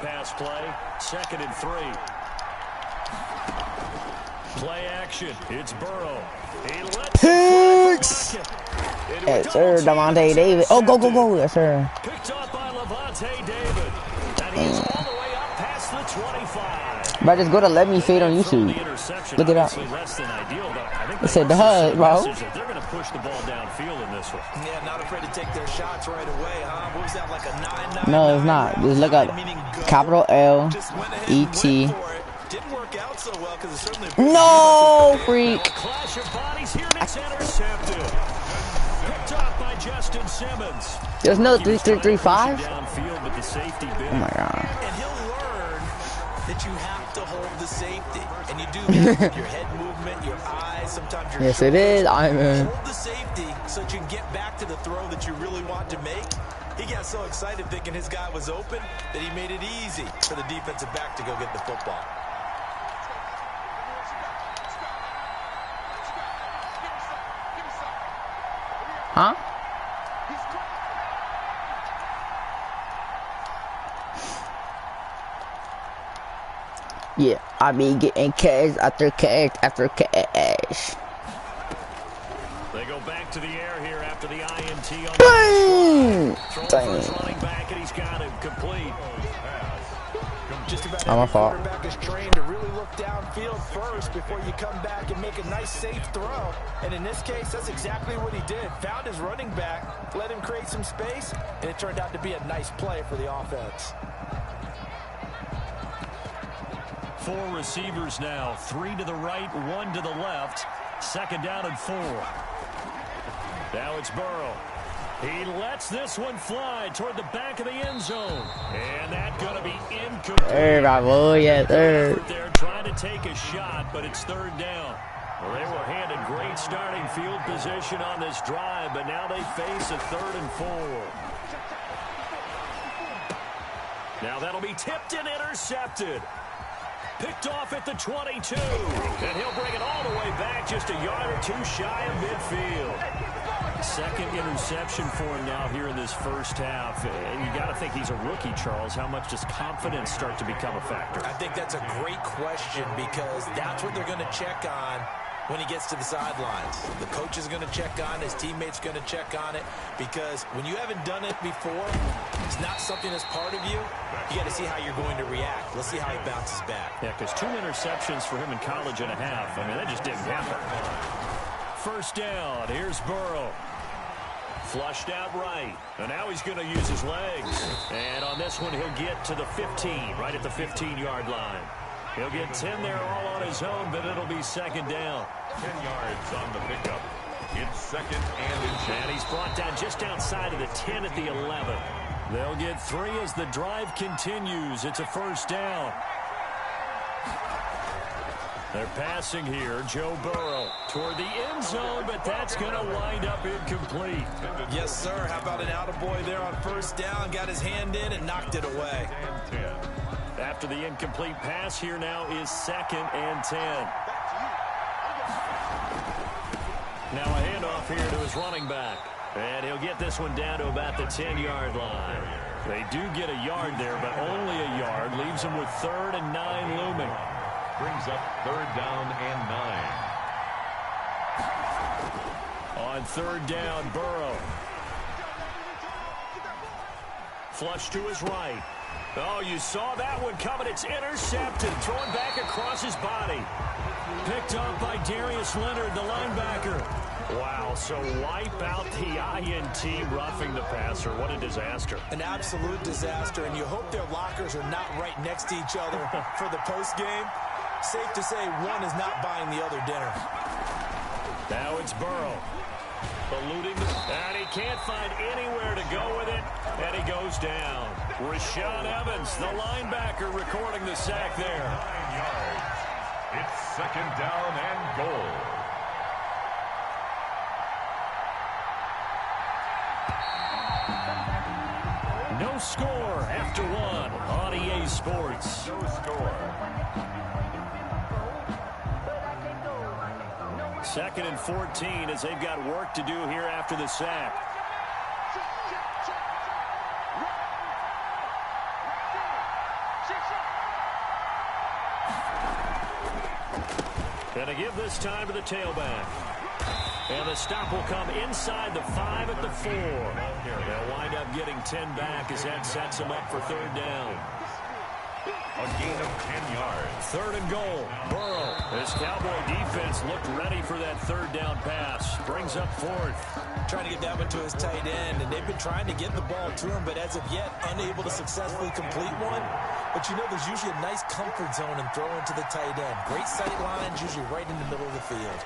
pass play. 2nd and 3. Play action. It's Burrow. He lets Picks. Yes, sir. Devontae David. Oh, go, go, go. Yes, sir. Picked up by Devontae David. And he's all the way up past the 25. Bro, just go to Let Me Fade on YouTube. Look it up. It said the HUD, bro. They're going to push the ball downfield in this one. Yeah, not afraid to take their shots right away, huh? What was that, like a 9-9? No, it's not. Just look up capital L E-T. Didn't work out so well because it certainly. No, freak. Clash of bodies here, and it's intercepted. Picked off by Justin Simmons. There's no 3-3-3-5. Oh my God. And he'll learn that you have to hold the safety, and you do that with your head movement, your eyes, sometimes your yes, it is. Hold the safety so that you can get back to the throw that you really want to make. He got so excited thinking his guy was open that he made it easy for the defensive back to go get the football. Huh? Yeah, I be getting cash after cash after cash. They go back to the air here after the INT on Bang! the running back, and he's got it complete. Just about my fault. Quarterback is trained to really look downfield first before you come back and make a nice safe throw. And in this case, that's exactly what he did. Found his running back, let him create some space, and it turned out to be a nice play for the offense. 4 receivers now, 3 to the right, 1 to the left. 2nd down and 4. Now it's Burrow. He lets this one fly toward the back of the end zone. And that's going to be incomplete. Hey, bravo, yes, sir. They're trying to take a shot, but it's 3rd down. Well, they were handed great starting field position on this drive, but now they face a 3rd and 4. Now that'll be tipped and intercepted. Picked off at the 22. And he'll bring it all the way back just a yard or 2 shy of midfield. 2nd interception for him now here in this first half. And you got to think he's a rookie, Charles. How much does confidence start to become a factor? I think that's a great question because that's what they're going to check on when he gets to the sidelines. The coach is going to check on it. His teammate's going to check on it because when you haven't done it before, it's not something that's part of you. You got to see how you're going to react. Let's see how he bounces back. Yeah, because 2 interceptions for him in college and a half. I mean, that just didn't happen. 1st down. Here's Burrow. Flushed out right. And now he's going to use his legs. And on this one, he'll get to the 15, right at the 15-yard line. He'll get 10 there all on his own, but it'll be 2nd down. 10 yards on the pickup. It's 2nd and And he's brought down just outside of the 10 at the 11. They'll get 3 as the drive continues. It's a 1st down. They're passing here. Joe Burrow toward the end zone, but that's going to wind up incomplete. Yes, sir. How about an attaboy there on 1st down? Got his hand in and knocked it away. After the incomplete pass, here now is 2nd and 10. Now a handoff here to his running back. And he'll get this one down to about the 10-yard line. They do get a yard there, but only a yard. Leaves him with 3rd and 9 looming. brings up 3rd down and 9. On 3rd down, Burrow. Flush to his right. Oh, you saw that one coming. It's intercepted. Thrown back across his body. Picked up by Darius Leonard, the linebacker. Wow, so wipe out the INT roughing the passer. What a disaster. An absolute disaster, and you hope their lockers are not right next to each other for the postgame. Safe to say one is not buying the other dinner. Now it's Burrow. Eluding, and he can't find anywhere to go with it, and he goes down. Rashaan Evans, the linebacker, recording the sack there. 9 yards. It's 2nd down and goal. No score after 1 on EA Sports. No score. 2nd and 14 as they've got work to do here after the sack. And to give this time to the tailback. And the stop will come inside the 5 at the 4. They'll wind up getting 10 back as that sets them up for third down. A gain of 10 yards. Third and goal. Burrow. This Cowboy defense looked ready for that third down pass. Brings up fourth. Trying to get that one to his tight end, and they've been trying to get the ball to him, but as of yet, unable to successfully complete one. But you know, there's usually a nice comfort zone in throwing to the tight end. Great sight lines, usually right in the middle of the field.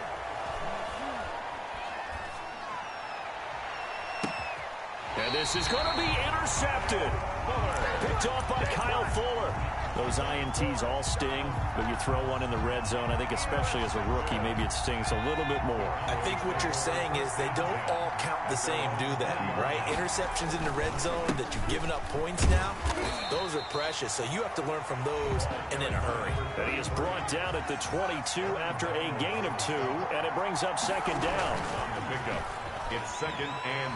And this is going to be intercepted. Picked off by Kyle Fuller. Those INTs all sting, but you throw one in the red zone, I think especially as a rookie, maybe it stings a little bit more. I think what you're saying is they don't all count the same, do they? Right? Interceptions in the red zone that you've given up points now, those are precious, so you have to learn from those and in a hurry. And he is brought down at the 22 after a gain of 2, and it brings up second down. On the pickup, it's 2nd and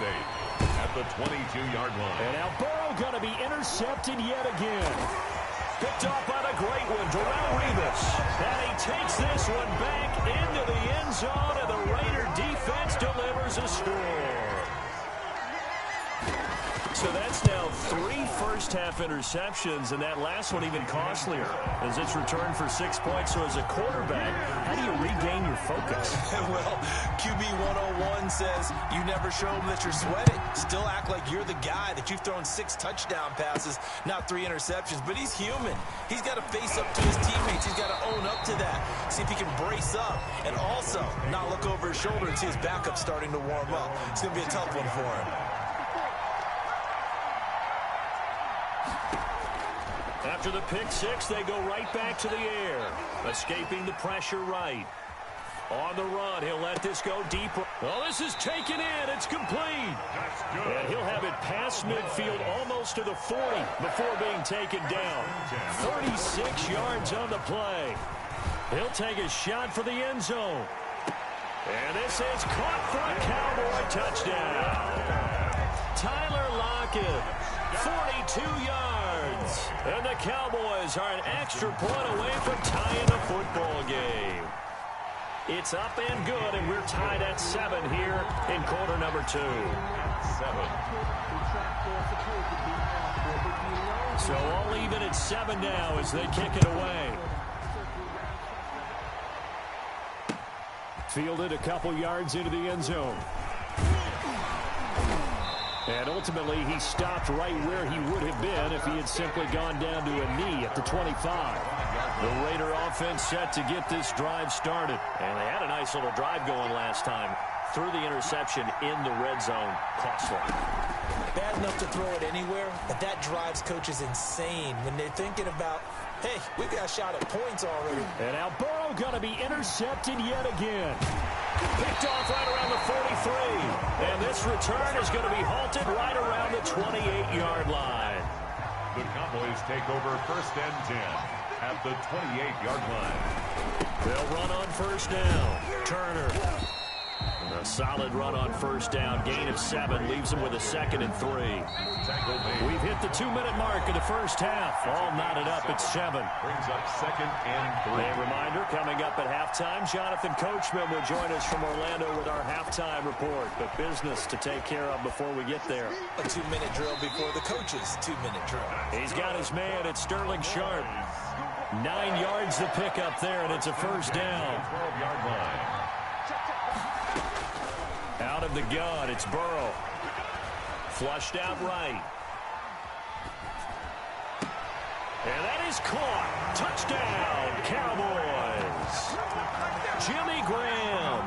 8 at the 22-yard line. And now Burrow going to be intercepted yet again. Picked off by the great one, Darrelle Revis. And he takes this one back into the end zone, and the Raider defense delivers a score. So that's now 3 first-half interceptions, and that last one even costlier as it's returned for 6 points. So as a quarterback, how do you regain your focus? Well, QB 101 says you never show them that you're sweating. Still act like you're the guy, that you've thrown 6 touchdown passes, not 3 interceptions. But he's human. He's got to face up to his teammates. He's got to own up to that. See if he can brace up and also not look over his shoulder and see his backup starting to warm up. It's going to be a tough one for him. After the pick 6, they go right back to the air, escaping the pressure right. On the run, he'll let this go deeper. Well, this is taken in. It's complete. That's good. And he'll have it past midfield almost to the 40 before being taken down. 36 yards on the play. He'll take a shot for the end zone. And this is caught for a Cowboy touchdown. Tyler Lockett, 42 yards. And the Cowboys are an extra point away from tying the football game. It's up and good, and we're tied at 7 here in quarter number 2. 7. So all even at 7 now as they kick it away. Fielded a couple yards into the end zone. And ultimately, he stopped right where he would have been if he had simply gone down to a knee at the 25. The Raider offense set to get this drive started. And they had a nice little drive going last time. Threw the interception in the red zone. Costly. Bad enough to throw it anywhere, but that drives coaches insane when they're thinking about, hey, we've got a shot at points already. And now Burrow going to be intercepted yet again. Picked off right around the 43. And this return is going to be halted right around the 28-yard line. The Cowboys take over 1st and 10 at the 28-yard line. They'll run on first down. Turner. A solid run on first down. Gain of 7 leaves them with a 2nd and 3. We've hit the 2-minute mark of the first half. All knotted up at 7. Brings up 2nd and 3. A reminder, coming up at halftime, Jonathan Coachman will join us from Orlando with our halftime report. But business to take care of before we get there. A 2-minute drill before the coach's 2-minute drill. He's got his man. It's Sterling Sharp. 9 yards to pick up there, and it's a first down. 12-yard line. Out of the gun, it's Burrow. Flushed out right. And that is caught. Touchdown, Cowboys. Jimmy Graham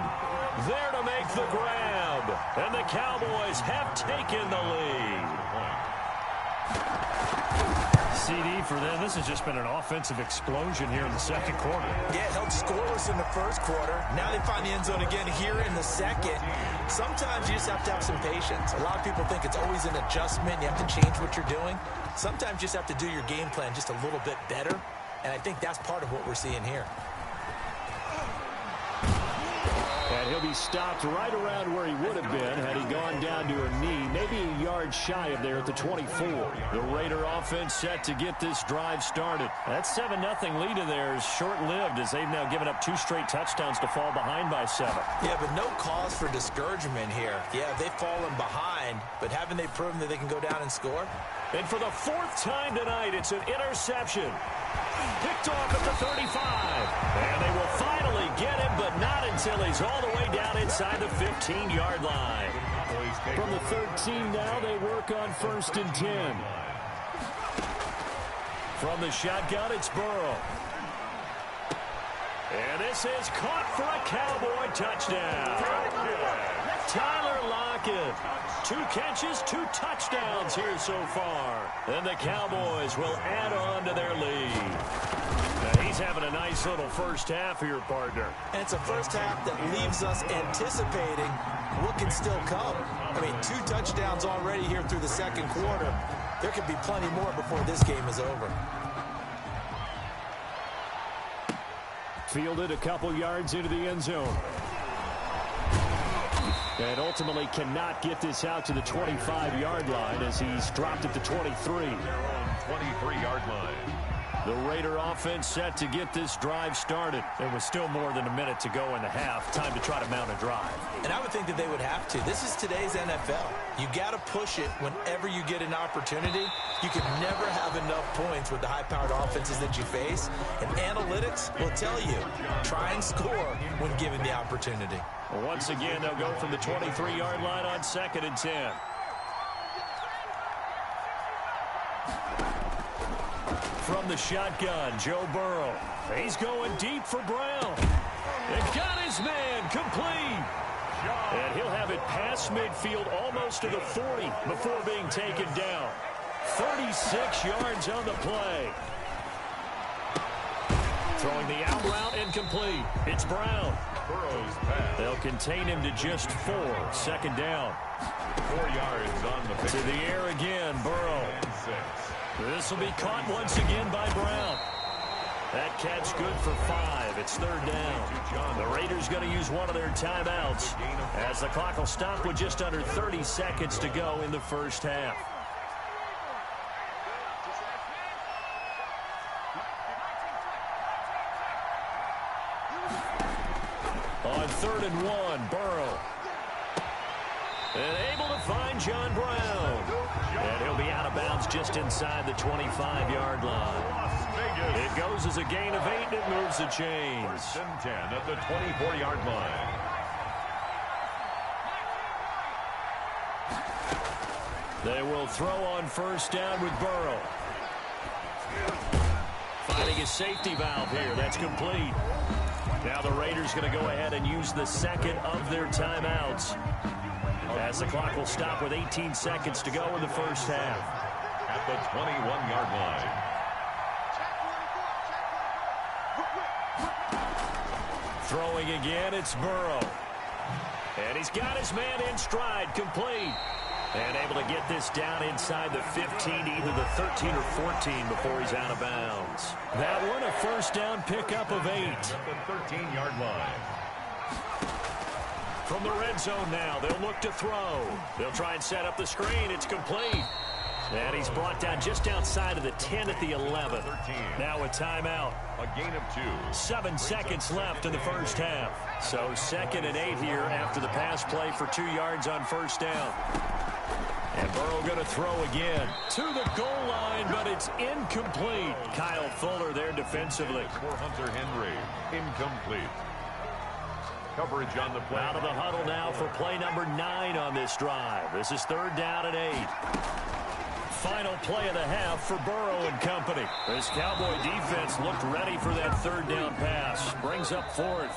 there to make the grab. And the Cowboys have taken the lead. CD for them. This has just been an offensive explosion here in the second quarter. Yeah, held scoreless in the first quarter. Now they find the end zone again here in the second. Sometimes you just have to have some patience. A lot of people think it's always an adjustment. You have to change what you're doing. Sometimes you just have to do your game plan just a little bit better. And I think that's part of what we're seeing here. And he'll be stopped right around where he would have been had he gone down to a knee, maybe a yard shy of there at the 24. The Raider offense set to get this drive started. That 7-0 lead in there is short-lived as they've now given up 2 straight touchdowns to fall behind by 7. Yeah, but no cause for discouragement here. Yeah, they've fallen behind, but haven't they proven that they can go down and score? And for the 4th time tonight, it's an interception. Picked off at the 35. And they will finally get him, but not until he's all the way down inside the 15-yard line. From the 13 now, they work on 1st and 10. From the shotgun, it's Burrow. And this is caught for a Cowboy touchdown. Tyler Lockett. 2 catches, 2 touchdowns here so far. And the Cowboys will add on to their lead. Now he's having a nice little first half here, partner. And it's a first half that leaves us anticipating what can still come. I mean, 2 touchdowns already here through the 2nd quarter. There could be plenty more before this game is over. Fielded a couple yards into the end zone. And ultimately cannot get this out to the 25-yard line as he's dropped at the 23. Their own 23-yard line. The Raider offense set to get this drive started. There was still more than a minute to go in the half. Time to try to mount a drive. And I would think that they would have to. This is today's NFL. You got to push it whenever you get an opportunity. You can never have enough points with the high-powered offenses that you face. And analytics will tell you, try and score when given the opportunity. Once again, they'll go from the 23-yard line on 2nd and 10. From the shotgun, Joe Burrow. He's going deep for Brown. And got his man complete. And he'll have it past midfield almost to the 40 before being taken down. 36 yards on the play. Throwing the out route incomplete. It's Brown. Burrow's pass. They'll contain him to just 4. 2nd down. 4 yards on the pick. To the air again, Burrow. And 6. This will be caught once again by Brown. That catch good for 5. It's 3rd down. The Raiders going to use one of their timeouts as the clock will stop with just under 30 seconds to go in the first half. On 3rd and 1, Burrow. And able to find John Brown. And he'll be out of bounds just inside the 25-yard line. It goes as a gain of 8, and it moves the chains. 1st and 10 at the 24-yard line. They will throw on 1st down with Burrow. Finding a safety valve here. That's complete. Now the Raiders going to go ahead and use the 2nd of their timeouts, as the clock will stop with 18 seconds to go in the first half. At the 21-yard line. Throwing again, it's Burrow. And he's got his man in stride, complete. And able to get this down inside the 15, either the 13 or 14 before he's out of bounds. That one a 1st down pickup of 8. At the 13-yard line. From the red zone now, they'll look to throw. They'll try and set up the screen. It's complete. And he's brought down just outside of the 10 at the 11. Now a timeout. A gain of 2. 7 seconds left in the first half. So 2nd and 8 here after the pass play for 2 yards on 1st down. And Burrow going to throw again to the goal line, but it's incomplete. Kyle Fuller there defensively. For Hunter Henry. Incomplete. Coverage on the play. Out of the huddle now for play number 9 on this drive. This is 3rd down and 8. Final play of the half for Burrow and company. This Cowboy defense looked ready for that 3rd down pass. Brings up 4th.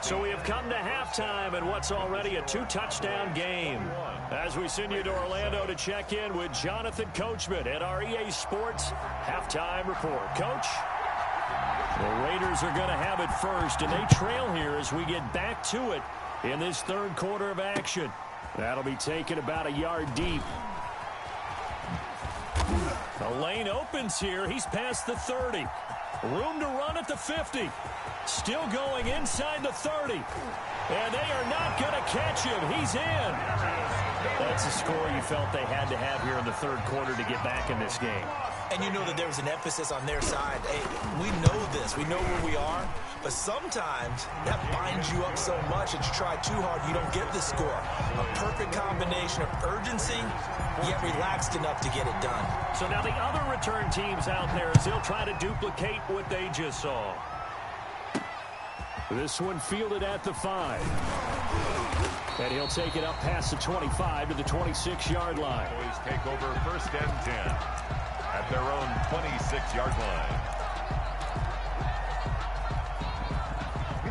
So we have come to halftime in what's already a 2-touchdown game. As we send you to Orlando to check in with Jonathan Coachman at our EA Sports Halftime Report. Coach? The Raiders are going to have it first, and they trail here as we get back to it in this 3rd quarter of action. That'll be taken about a yard deep. The lane opens here. He's past the 30. Room to run at the 50. Still going inside the 30. And they are not going to catch him. He's in. That's a score you felt they had to have here in the third quarter to get back in this game. And you know that there was an emphasis on their side. Hey, we know this. We know where we are. But sometimes that binds you up so much that you try too hard, you don't get the score. A perfect combination of urgency, yet relaxed enough to get it done. So now the other return teams out there as they'll try to duplicate what they just saw. This one fielded at the 5. And he'll take it up past the 25 to the 26-yard line. Boys take over first and 10 at their own 26-yard line.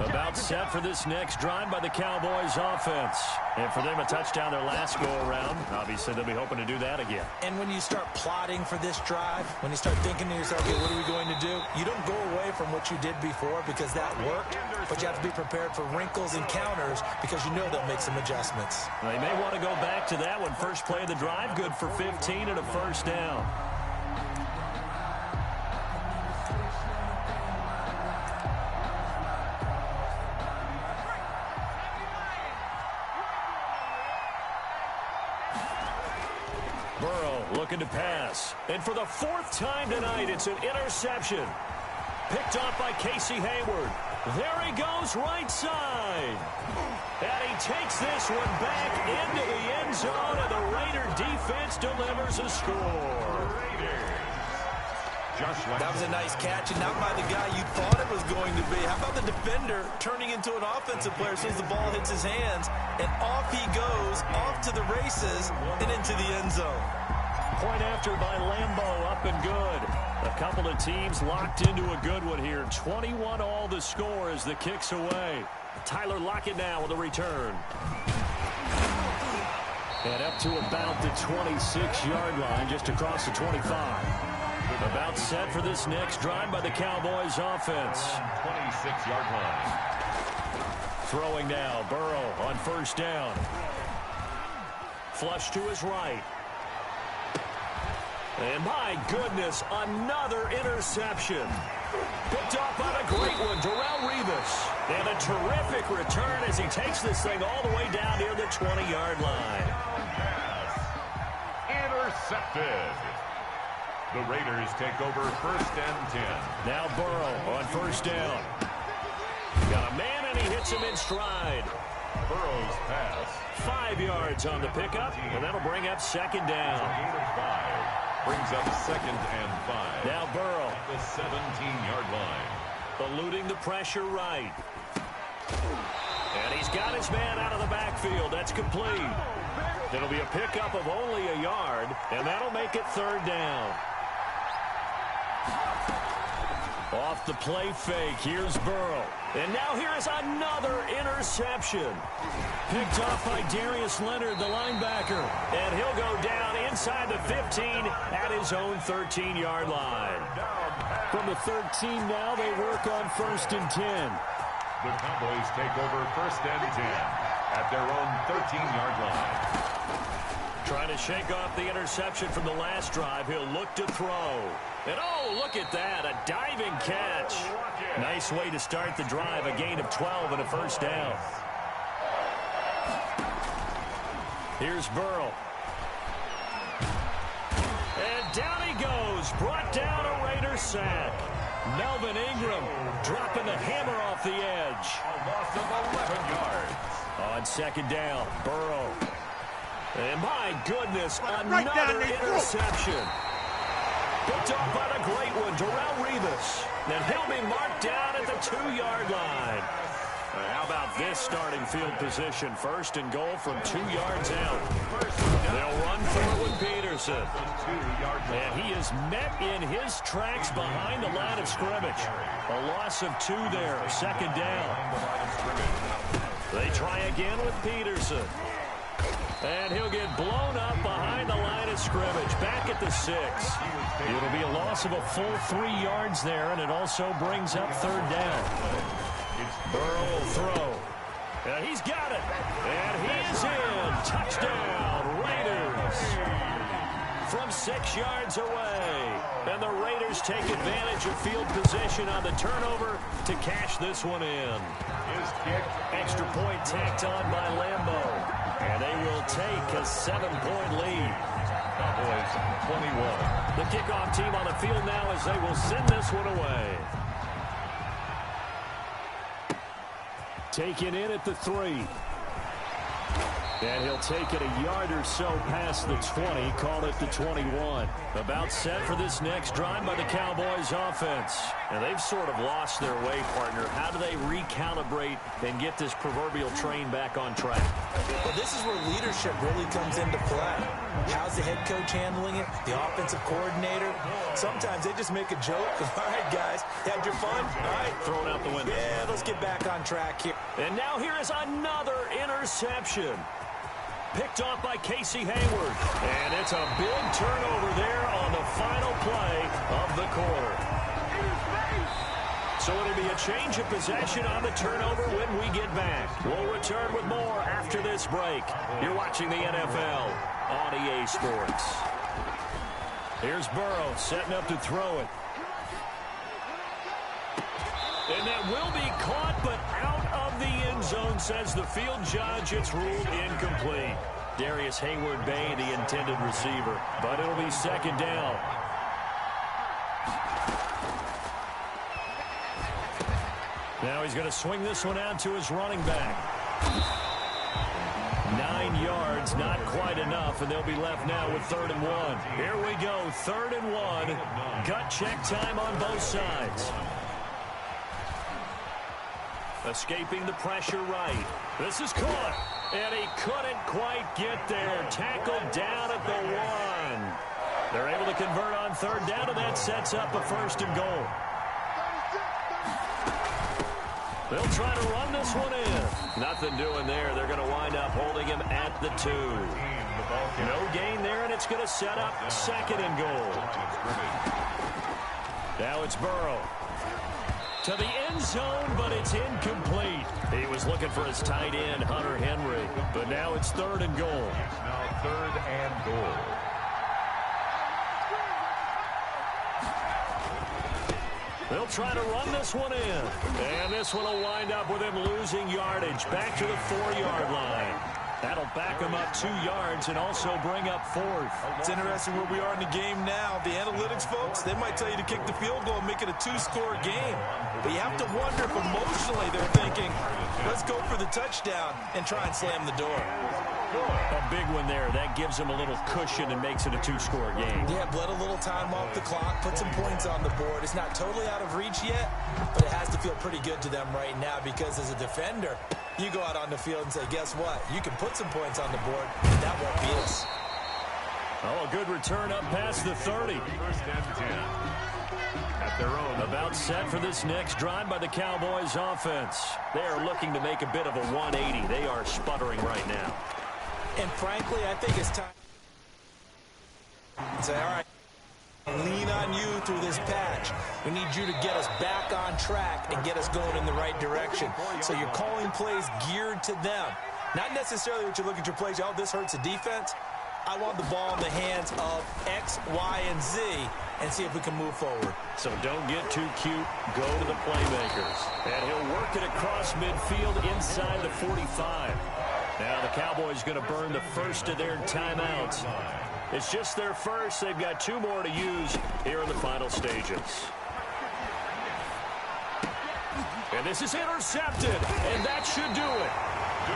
About set for this next drive by the Cowboys offense. And for them, a touchdown their last go-around. Obviously, they'll be hoping to do that again. And when you start plotting for this drive, when you start thinking to yourself, okay, what are we going to do? You don't go away from what you did before because that worked, but you have to be prepared for wrinkles and counters because you know they'll make some adjustments. They may want to go back to that one. First play of the drive, good for 15 and a first down. Burrow looking to pass. And for the 4th time tonight, it's an interception. Picked off by Casey Hayward. There he goes right side. And he takes this one back into the end zone, and the Raider defense delivers a score. That was a nice catch, and not by the guy you thought it was going to be. How about the defender turning into an offensive player as soon as the ball hits his hands, and off he goes, off to the races, and into the end zone. Point after by Lambeau, up and good. A couple of teams locked into a good one here. 21 all the score as the kick's away. Tyler Lockett now with a return. And up to about the 26-yard line, just across the 25. About set for this next drive by the Cowboys offense. 26-yard line. Throwing now, Burrow on first down. Flush to his right. And my goodness, another interception. Picked off on a great one, Darrelle Revis. And a terrific return as he takes this thing all the way down near the 20-yard line. Intercepted. The Raiders take over first and 10. Now Burrow on first down. Got a man and he hits him in stride. Burrow's pass. 5 yards on the pickup, and that'll bring up second down. Gain of 5. Brings up second and 5. Now Burrow. At the 17-yard line. Eluding the pressure right. And he's got his man out of the backfield. That's complete. It'll be a pickup of only a yard, and that'll make it third down. Off the play fake, here's Burrow. And now here is another interception. Picked off by Darius Leonard, the linebacker. And he'll go down inside the 15 at his own 13-yard line. From the 13 now, they work on first and 10. The Cowboys take over first and 10 at their own 13-yard line. Trying to shake off the interception from the last drive. He'll look to throw. And oh, look at that, a diving catch. Nice way to start the drive, a gain of 12 and a first down. Here's Burrow. And down he goes, brought down a Raider sack. Melvin Ingram dropping the hammer off the edge. A loss of 11 yards. On second down, Burrow. And my goodness, another interception. Picked off on a great one, Darrelle Revis. And he'll be marked down at the 2-yard line. How about this starting field position? First and goal from 2 yards out. They'll run for it with Peterson. And he is met in his tracks behind the line of scrimmage. A loss of 2 there, second down. They try again with Peterson. And he'll get blown up behind the line of scrimmage. Back at the 6. It'll be a loss of a full 3 yards there, and it also brings up third down. Burrow will throw. And he's got it. And he is in. Touchdown, Raiders. From 6 yards away. And the Raiders take advantage of field position on the turnover to cash this one in. Extra point tacked on by Lambeau. And they will take a 7-point lead. Cowboys 21. The kickoff team on the field now as they will send this one away. Taken in at the 3. And he'll take it a yard or so past the 20, call it the 21. About set for this next drive by the Cowboys offense. And they've sort of lost their way, partner. How do they recalibrate and get this proverbial train back on track? Well, this is where leadership really comes into play. How's the head coach handling it? The offensive coordinator? Sometimes they just make a joke. All right, guys, had your fun? All right. Throw it out the window. Yeah, let's get back on track here. And now here is another interception. Picked off by Casey Hayward. And it's a big turnover there on the final play of the quarter. So it'll be a change of possession on the turnover when we get back. We'll return with more after this break. You're watching the NFL on EA Sports. Here's Burrow setting up to throw it. And that will be caught, but out of the end zone, says the field judge. It's ruled incomplete. Darius Hayward-Bay, the intended receiver. But it'll be second down. Now he's going to swing this one out to his running back. 9 yards, not quite enough, and they'll be left now with 3rd and 1. Here we go, 3rd and 1. Gut check time on both sides. Escaping the pressure right. This is caught. And he couldn't quite get there. Tackled down at the 1. They're able to convert on 3rd down, and that sets up a 1st and goal. They'll try to run this one in. Nothing doing there. They're going to wind up holding him at the 2. No gain there, and it's going to set up 2nd and goal. Now it's Burrow. To the end zone, but it's incomplete. He was looking for his tight end, Hunter Henry. But now it's 3rd and goal. Now 3rd and goal. They'll try to run this one in. And this one will wind up with him losing yardage. Back to the 4-yard line. That'll back him up 2 yards and also bring up 4th. It's interesting where we are in the game now. The analytics folks, they might tell you to kick the field goal and make it a 2-score game. But you have to wonder if emotionally they're thinking, let's go for the touchdown and try and slam the door. A big one there. That gives them a little cushion and makes it a 2-score game. Yeah, bled a little time off the clock, put some points on the board. It's not totally out of reach yet, but it has to feel pretty good to them right now because as a defender, you go out on the field and say, guess what? You can put some points on the board, but that won't beat us. Oh, a good return up past the 30. 1st and 10. At their own. About set for this next drive by the Cowboys offense. They are looking to make a bit of a 180. They are sputtering right now. And frankly, I think it's time to say, all right, lean on you through this patch. We need you to get us back on track and get us going in the right direction. So you're calling plays geared to them. Not necessarily what you look at your plays, oh, this hurts the defense. I want the ball in the hands of X, Y, and Z and see if we can move forward. So don't get too cute. Go to the playmakers. And he'll work it across midfield inside the 45. Now the Cowboys going to burn the first of their timeouts. It's just their first. They've got 2 more to use here in the final stages. And this is intercepted, and that should do it.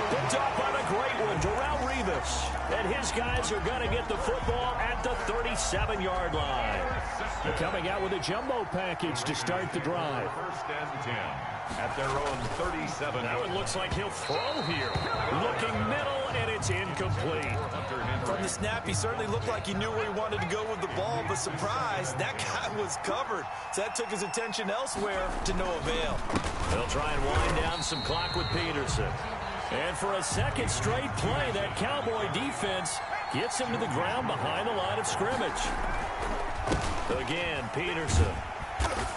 Picked off by the great one, Darrelle Revis. And his guys are going to get the football at the 37-yard line. They're coming out with a jumbo package to start the drive. 1st and 10. At their own 37. Now it looks like he'll throw here. Looking middle, and it's incomplete. From the snap, he certainly looked like he knew where he wanted to go with the ball, but surprise, that guy was covered. So that took his attention elsewhere to no avail. They'll try and wind down some clock with Peterson. And for a second straight play, that Cowboy defense gets him to the ground behind the line of scrimmage. Again, Peterson.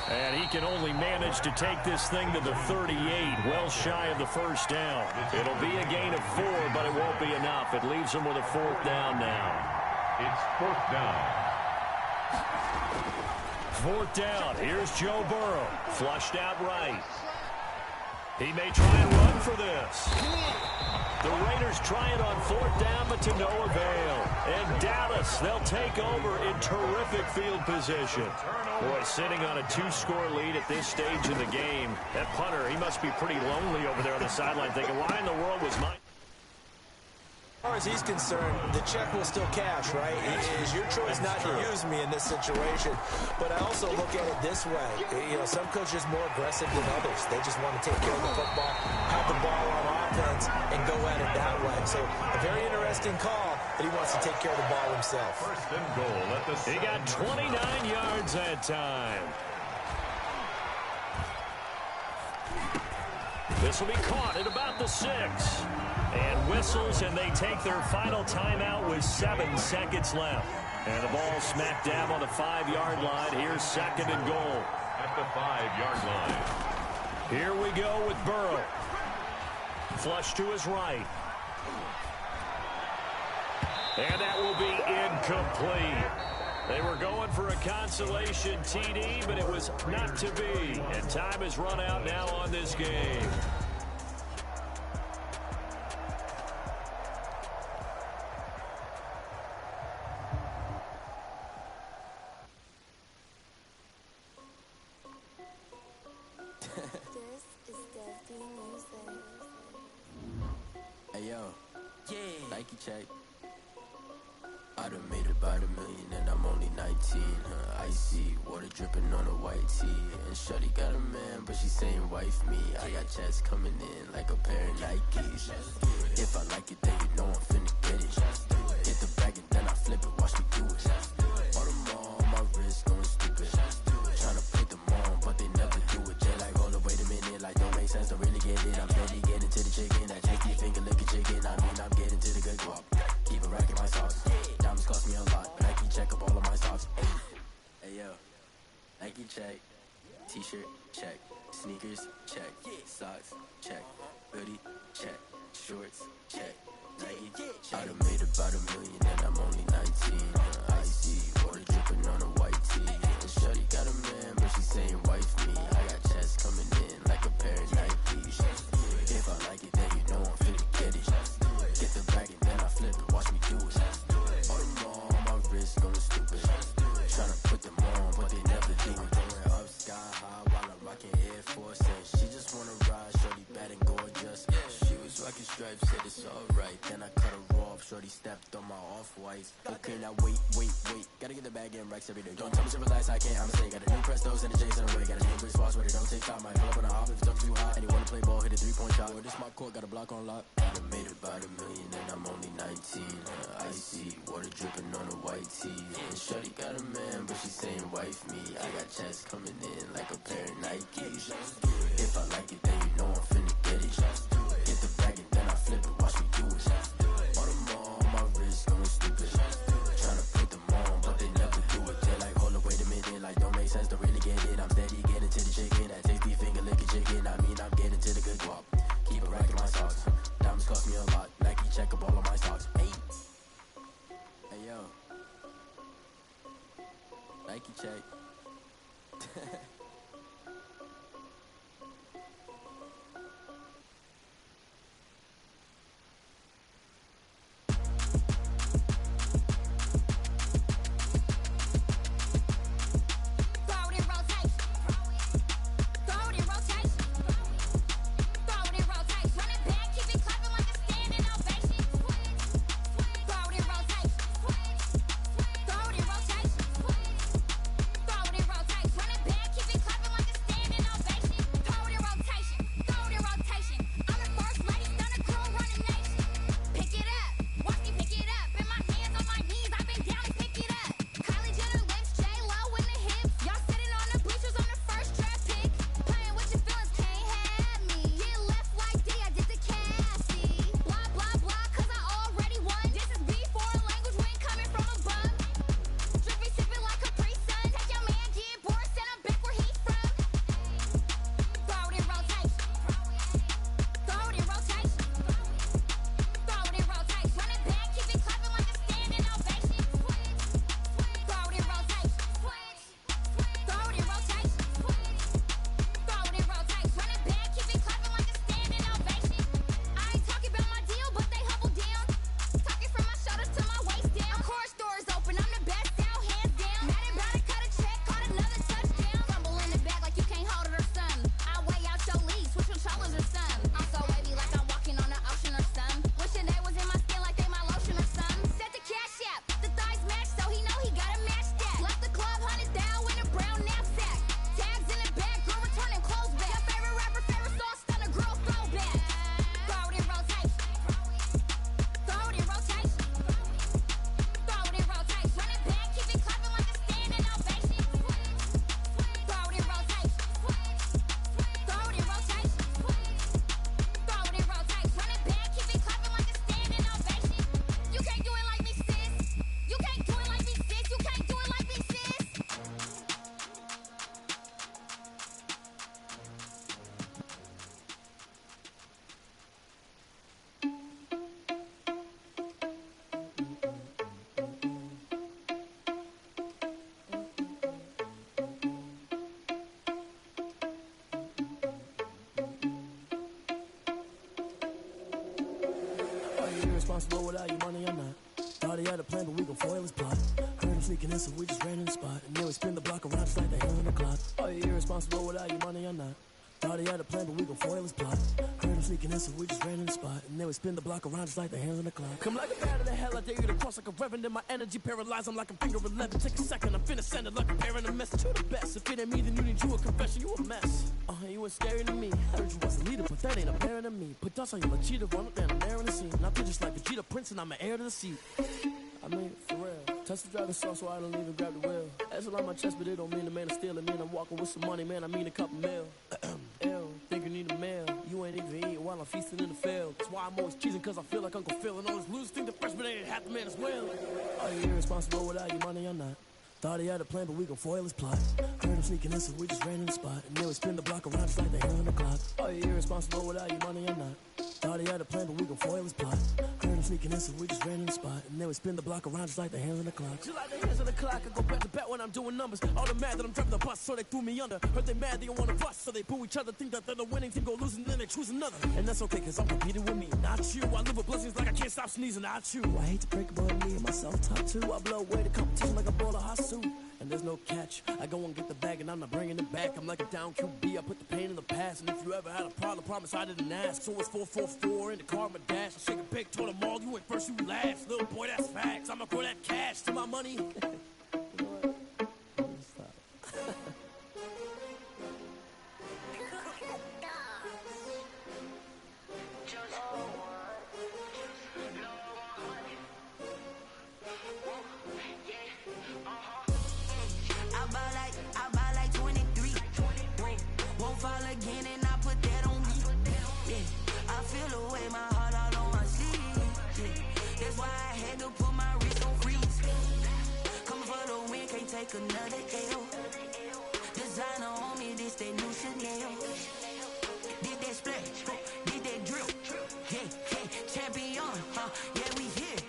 And he can only manage to take this thing to the 38, well shy of the 1st down. It'll be a gain of 4, but it won't be enough. It leaves him with a 4th down now. It's 4th down. 4th down. Here's Joe Burrow. Flushed out right. He may try and run for this. The Raiders try it on 4th down, but to no avail. And Dallas, they'll take over in terrific field position. Boy, sitting on a 2-score lead at this stage in the game. That punter, he must be pretty lonely over there on the sideline thinking, why in the world was mine? As far as he's concerned, the check will still cash, right? It is your choice not to use me in this situation. But I also look at it this way. You know, some coaches are more aggressive than others. They just want to take care of the football, have the ball on offense, and go at it that way. So a very interesting call, but he wants to take care of the ball himself. First and goal at the He got 29 yards that time. This will be caught at about the 6. And whistles, and they take their final timeout with 7 seconds left. And the ball smack dab on the 5-yard line. Here's 2nd and goal. at the 5-yard line. Here we go with Burrow. Flush to his right. And that will be incomplete. They were going for a consolation TD, but it was not to be. And time has run out now on this game. Hey yo, Nike check. I done made about $1 million and I'm only 19. Icy water dripping on a white tee. And shorty got a man, but she saying wife me. I got checks coming in like a pair of Nikes. If I like it, then you know I'm finna get it. Get the bag and then I flip it. Watch me do it. All them on my wrist going stupid. Tryna put them on, but they never do it. Jay like, hold up, wait a minute. Like, don't make sense, don't really get it. I'm steady getting to the chicken. That tasty finger licking chicken. I mean, I'm getting to the good guap. Keep it racking my sauce. Diamonds cost me a lot. Nike check up all of my socks. Hey yo, Nike check. T-shirt check. Sneakers check. Socks check. Hoodie check. Shorts check. Nike check. I done made about $1 million and I'm only 19. Icy water dripping on a white tee. And shorty got a man, but she saying wife me. I got checks coming in like a pair of Nikes. If I like it, then you know I'm finna get it. Get the bag and then I flip it. Watch me do it. All them on my wrist going stupid. Tryna put them on, but they never do it. Going up sky high while I'm rocking Air Force. And she just wanna ride, shorty bad and gorgeous. She was rocking stripes, said it's alright. Then I cut her off, shorty stepped on my off-whites. Okay, now wait. Gotta get the bag in racks every day. Don't tell me to relax, I can't, I'ma say. Got a new Prestos and a Jason away. Got a new big spots where they don't take time. Might pull up on a hop if it's up too hot. And you wanna play ball, hit a 3-point shot. Or this my court, got a block on lock. I done made about $1 million and I'm only 19. Icy water dripping on a white tee. And shorty got a man, but she saying wife me. I got checks coming in like a pair of Nikes. If I like it, then you know I'm finna get it. Get the bag and then I flip it. Watch me do it. All them on my wrist going stupid. Tryna put them on, but they never do it. They're like, hold up, wait a minute. Like, don't make sense, don't really get it. I'm steady getting to the chicken. That tasty finger licking chicken. I mean, I'm getting to the good guap. Keep it racking my socks. Diamonds cost me a lot. Nike check up all of my socks. Hey yo, Nike check. irresponsible without your money or not. Thought he had a plan, but we gon' foil his plot. Heard him sneaking in, so we just ran in the spot. And then we spin the block around just like the hell in the clock. Are you irresponsible without your money or not? Thought he had a plan, but we gon' foil his plot. Heard him sneaking in, so we just ran in the spot. And then we spin the block around just like the hands on the clock. Come like a bat of the hell, I dare you to cross like a reverend. In my energy paralyzed, I'm like a finger 11. Take a second, I'm finna send it like a parent, a message to the best. If it ain't me, then you need you a confession, you a mess. You ain't scary to me. Heard you was a leader, but that ain't apparent to me. Put dust on you like cheetah, run up there, I'm there in the scene. Now I'm just like Vegeta Prince, and I'm an heir to the seat. I mean, for real. Touch the driving sauce, so I don't even grab the wheel. That's on my chest, but it don't mean the man is stealing. Man, I'm walking with some money, man, I mean a couple mil. Ew, think you need a meal. You ain't even eating while I'm feasting in the field. That's why I'm always cheesing, cause I feel like Uncle Phil. And all those losers think the freshman ain't half the man as well. Are you irresponsible without your money or not? Thought he had a plan, but we gon' foil his plot. Heard him sneaking in, so we just ran in the spot. And then we spin the block around just like the hell in the clock. Are you irresponsible without your money or not? Thought he had a plan, but we gon' foil his plot. Heard him sneaking in, so we just ran in the spot. And then we spin the block around just like the hands on the clock. Just like the hands on the clock, I go back to back when I'm doing numbers. All the mad that I'm driving the bus, so they threw me under. Heard they mad, they don't wanna bust, so they boo each other. Think that they're the winning team, go losing, then they choose another. And that's okay, cause I'm competing with me, not you. I live with blessings like I can't stop sneezing, not you. I hate to break it, but me and myself top two. I blow away the competition like a bowl of hot soup. And there's no catch. I go and get the bag and I'm not bringing it back. I'm like a down QB, I put the pain in the past. And if you ever had a problem, promise I didn't ask. So it's 444 in the car, my dash. I shake a big, told them all, you went first, you last. Little boy, that's facts. I'ma throw that cash to my money. You know what? Stop. I buy like 23. Won't fall again and I put that on me. Yeah, I feel the way my heart all on my sleeve. Yeah, that's why I had to put my wrist on freeze. Coming for the win, can't take another L. Designer on me, this that new Chanel. Did that splash, did that drill. Yeah, champion, yeah, we here.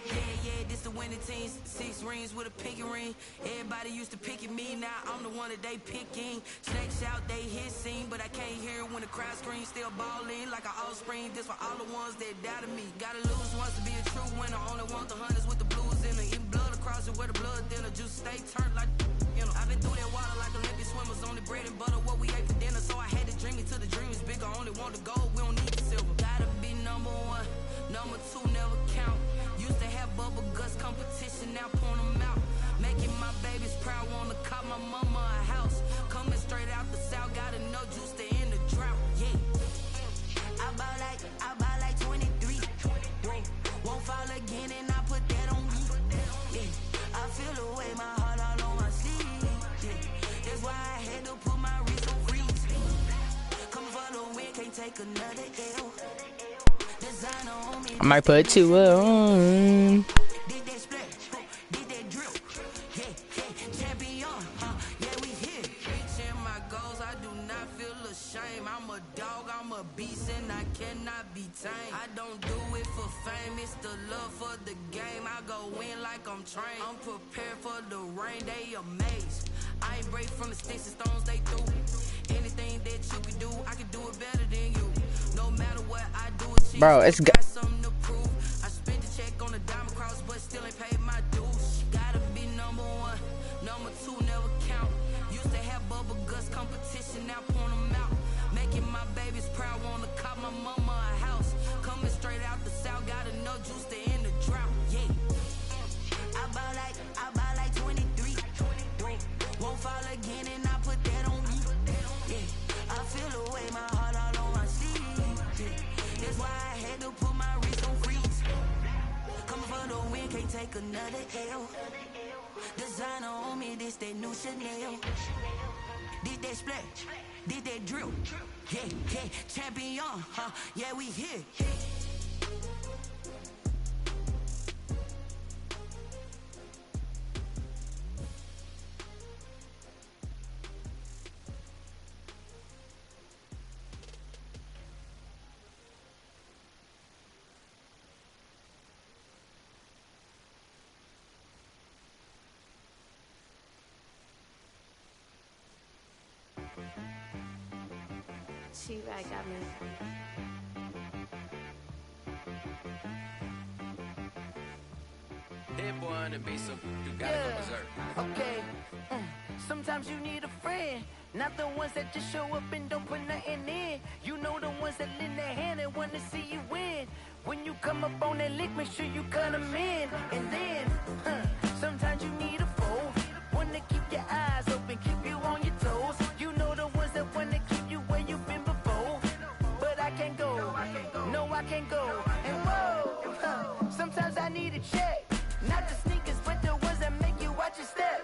Yeah, this the winning team. 6 rings with a pinky ring. Everybody used to pick at me, now I'm the one that they picking. Snakes out, they hit scene, but I can't hear it when the crowd screams. Still balling like an offspring. This for all the ones that doubted me. Gotta lose once to be a true winner. Only want the hunters with the blues in it. Even blood across it where the blood thinner. Juice stay turned like, you know. I've been through that water like Olympic swimmers. Only bread and butter, what we ate for dinner. So I had to dream it till the dream is bigger. Only want the gold, we don't need the silver. Gotta be number 1, number 2 never count. Used to have bubble guts competition, now point them out. Making my babies proud, wanna cop my mama a house. Coming straight out the south, gotta know juice to end the drought. Yeah, I buy like 23. Won't fall again and I put that on me. Yeah, I feel the way my heart all on my sleeve. Yeah, that's why I had to put my wrist on freeze. Coming for the win, can't take another L. Designer on me, I might put 2 on. did that splash, did that drill. Yeah, champion, yeah, we here. Reaching my goals, I do not feel ashamed. I'm a dog, I'm a beast, and I cannot be tamed. I don't do it for fame, it's the love for the game. I go in like I'm trained. I'm prepared for the rain, they amazed. I ain't break from the sticks and stones they threw. Anything that you can do, I can do it better than you. No matter what I do, Bro, it's got something to prove. I spent the check on the diamond cross, but still ain't paid my dues. Gotta be number 1, number 2 never count. Used to have bubble guts competition, now point them out. Making my babies proud, wanna cop my mama a house. Coming straight out the south, gotta know juice to end the drought. Yeah, I buy like 23. Won't fall again and I put that on me. Yeah, I feel the way my heart all on my sleeve. Yeah, that's why I had to put my wrist on freeze. Coming for the win, can't take another L. Designer on me, this that new Chanel. Did that splash, did that drill. Yeah, champion, yeah, we here. She right got me. That boy on the beat, so you gotta go berserk. Okay. Sometimes you need a friend, not the ones that just show up and don't put nothing in. You know the ones that lend their hand and want to see you win. When you come up on that lick, make sure you cut them in. And then, sometimes you need a foe, one to keep your eyes open, keep you on your toes. You know the ones that want to keep you where you've been before. But I can't go, no I can't go. And whoa, sometimes I need a check. Not the sneakers, but the ones that make you watch your step.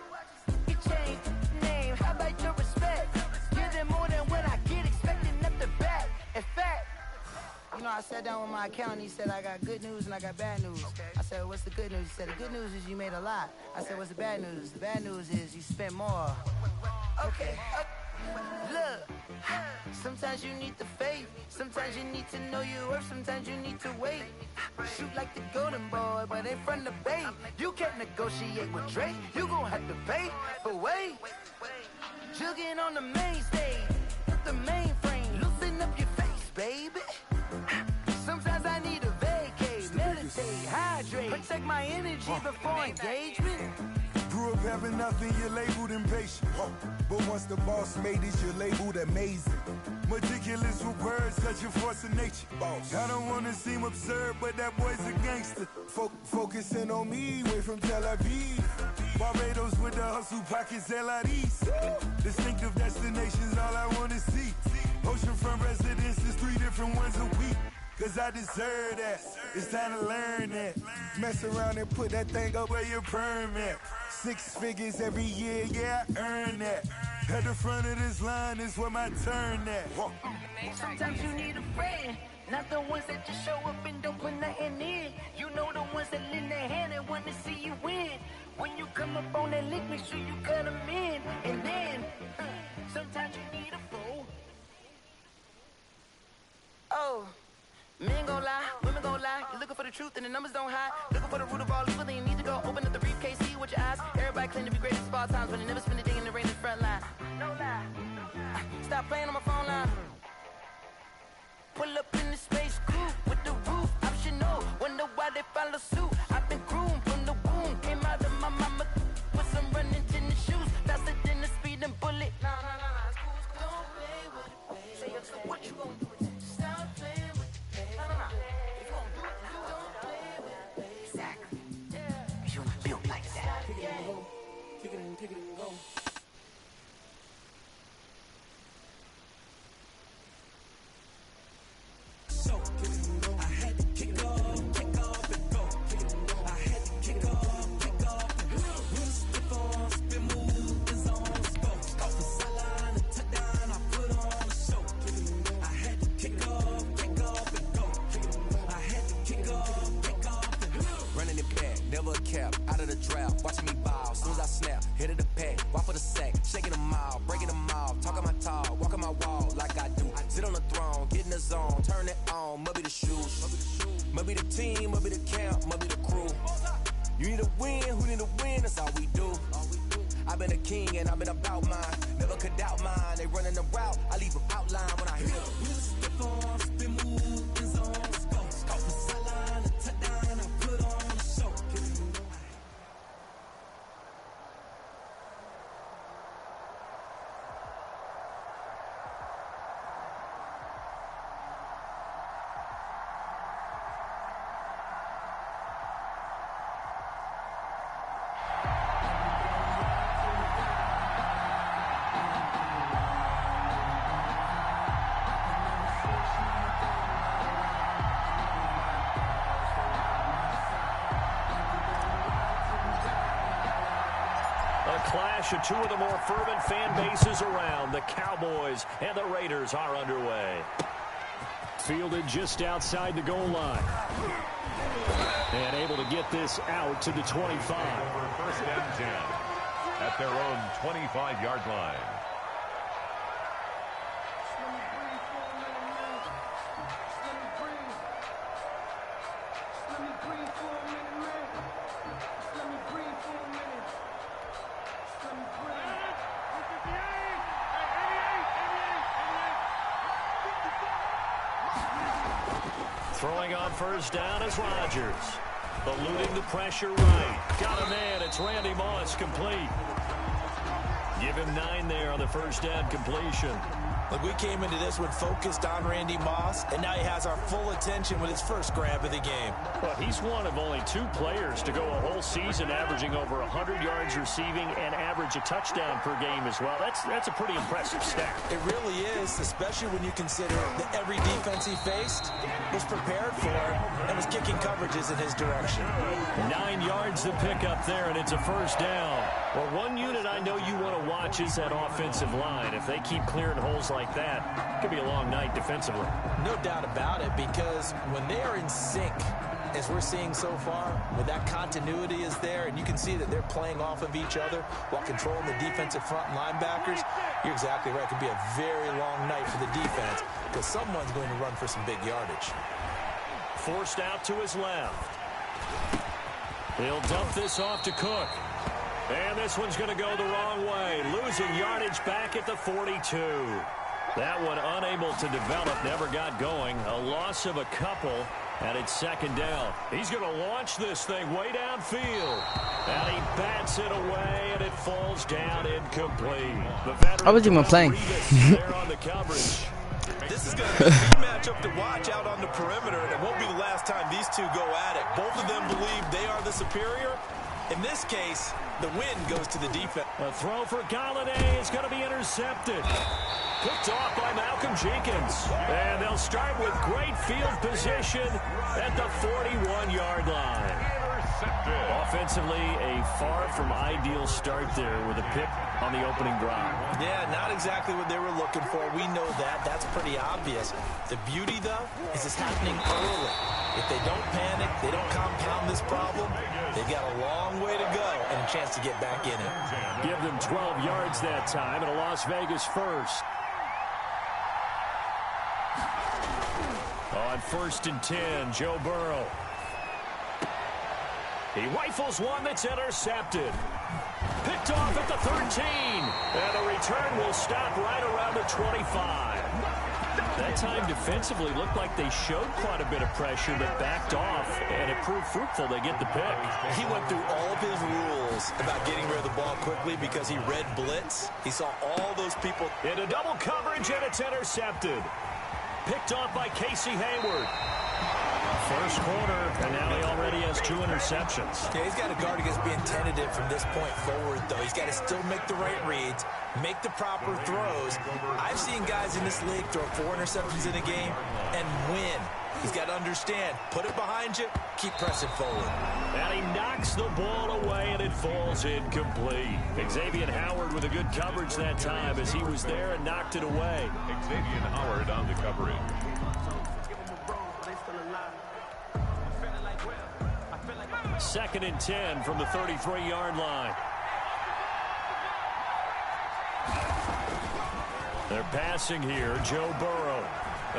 You change name, how about your respect? Give them more than what I get, expecting up the back. In fact, you know, I sat down with my accountant, he said I got good news and I got bad news. I said, what's the good news? He said, the good news is you made a lot. I said, what's the bad news? The bad news is you spent more. Okay, look, sometimes you need the faith, sometimes you need to know your worth, sometimes you need to wait. Shoot like the golden boy, but in front of the bay. You can't negotiate with Drake, you gon' have to pay. But wait, jugging on the main stage, the mainframe, loosen up your face, baby. Sometimes I need a vacate, meditate, hydrate, protect my energy before engagement. Grew up having nothing, you're labeled impatient. But once the boss made it, you're labeled amazing. Meticulous with words, such a force of nature. I don't wanna seem absurd, but that boy's a gangster. Focusing on me, way from Tel Aviv. Barbados with the hustle pockets, LIDs. Distinctive destinations, all I wanna see. Oceanfront residences, 3 different ones a week. Cause I deserve that, it's time to learn that. Mess around and put that thing up where your permit. 6 figures every year, yeah, I earn that. At the front of this line is where my turn at. Sometimes you need a friend, not the ones that just show up and don't put nothing in. You know the ones that lend their hand and want to see you win. When you come up on that lick, make sure you cut them in. And then, sometimes you need a fool. Oh. Men gon' lie, women gon' lie. You're looking for the truth and the numbers don't hide. Looking for the root of all evil, then you need to go open up the briefcase, see with your eyes. Everybody claim to be great at all times, but they never spend a day in the rain in the front line. No lie. Stop playing on my phone line. Pull up in the space coupe with the roof optional. Wonder why they follow suit. I've been groomed from the womb. Came out of my mama with some running tennis shoes. Faster than the speeding bullet. Nah. Don't play with it, baby. Say what you gon' do? Out of the draft, watching me ball. Soon as I snap, hit of the pack, walk for the sack, shaking them all, breaking them off, talking my talk, walking my wall like I do. Sit on the throne, get in the zone, turn it on, must be the shoes, must be the team, must be the camp, must be the crew. You need to win, who need to win? That's all we do. I've been a king and I've been about mine, never could doubt mine. They running the route, I leave them outline when I hit them. Stiff on, spin move, in zone, let's go. Off the sideline, a touchdown, I put on the show. Clash of 2 of the more fervent fan bases around. The Cowboys and the Raiders are underway. Fielded just outside the goal line. And able to get this out to the 25. Over first and 10 at their own 25-yard line. Throwing on first down is Rodgers. Eluding the pressure right. Got a man. It's Randy Moss, complete. Give him 9 there on the first down completion. Look, we came into this one focused on Randy Moss, and now he has our full attention with his first grab of the game. Well, he's one of only 2 players to go a whole season averaging over 100 yards receiving and average a touchdown per game as well. That's a pretty impressive stat. It really is, especially when you consider that every defense he faced was prepared for him and was kicking coverages in his direction. 9 yards to pick up there, and it's a first down. Well, one unit I know you want to watch is that offensive line. If they keep clearing holes like that, it could be a long night defensively. No doubt about it, because when they are in sync, as we're seeing so far, when that continuity is there, and you can see that they're playing off of each other while controlling the defensive front linebackers, you're exactly right. It could be a very long night for the defense, because someone's going to run for some big yardage. Forced out to his left. He'll dump this off to Cook. And this one's going to go the wrong way. Losing yardage back at the 42. That one unable to develop, never got going. A loss of a couple, and it's second down. He's going to launch this thing way downfield. And he bats it away, and it falls down incomplete. I was even playing. There on the coverage. This is going to be a big matchup to watch out on the perimeter, and it won't be the last time these two go at it. Both of them believe they are the superior. In this case, the win goes to the defense. A throw for Galladay is going to be intercepted. Picked off by Malcolm Jenkins. And they'll start with great field position at the 41-yard line. Offensively, a far from ideal start there with a pick on the opening drive. Yeah, not exactly what they were looking for. We know that. That's pretty obvious. The beauty, though, is it's happening early. If they don't panic, they don't compound this problem, they've got a long way to go and a chance to get back in it. Give them 12 yards that time and a Las Vegas first. On 1st and 10, Joe Burrow. He rifles one that's intercepted. Picked off at the 13. And the return will stop right around the 25. That time defensively looked like they showed quite a bit of pressure but backed off, and it proved fruitful. They get the pick. He went through all of his rules about getting rid of the ball quickly because he read blitz. He saw all those people. Into double coverage, and it's intercepted. Picked off by Casey Hayward. First quarter, and now he already has 2 interceptions. Yeah, he's got to guard against being tentative from this point forward, though. He's got to still make the right reads, make the proper throws. I've seen guys in this league throw 4 interceptions in a game and win. He's got to understand, put it behind you, keep pressing forward. And he knocks the ball away, and it falls incomplete. Xavier Howard with a good coverage that time as he was there and knocked it away. Xavier Howard on the coverage. 2nd and 10 from the 33-yard line. They're passing here. Joe Burrow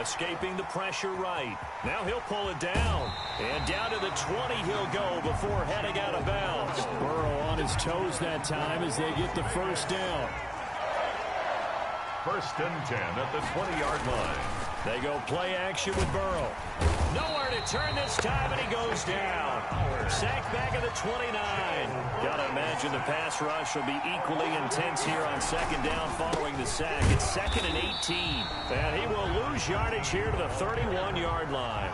escaping the pressure right. Now he'll pull it down. And down to the 20 he'll go before heading out of bounds. Burrow on his toes that time as they get the first down. 1st and 10 at the 20-yard line. They go play action with Burrow. Nowhere to turn this time, and he goes down. Sacked back at the 29. Gotta imagine the pass rush will be equally intense here on 2nd down following the sack. It's 2nd and 18. And he will lose yardage here to the 31-yard line.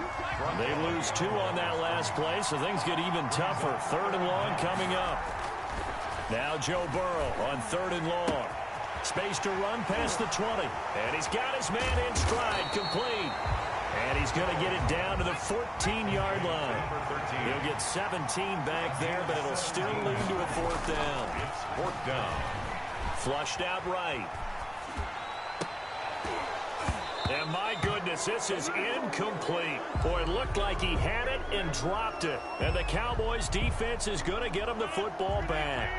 They lose 2 on that last play, so things get even tougher. 3rd and long coming up. Now Joe Burrow on 3rd and long. Space to run past the 20. And he's got his man in stride, complete. And he's going to get it down to the 14-yard line. He'll get 17 back there, but it'll still lead to a 4th down. It's 4th down. Flushed out right. And my goodness, this is incomplete. Boy, it looked like he had it and dropped it. And the Cowboys defense is going to get him the football back.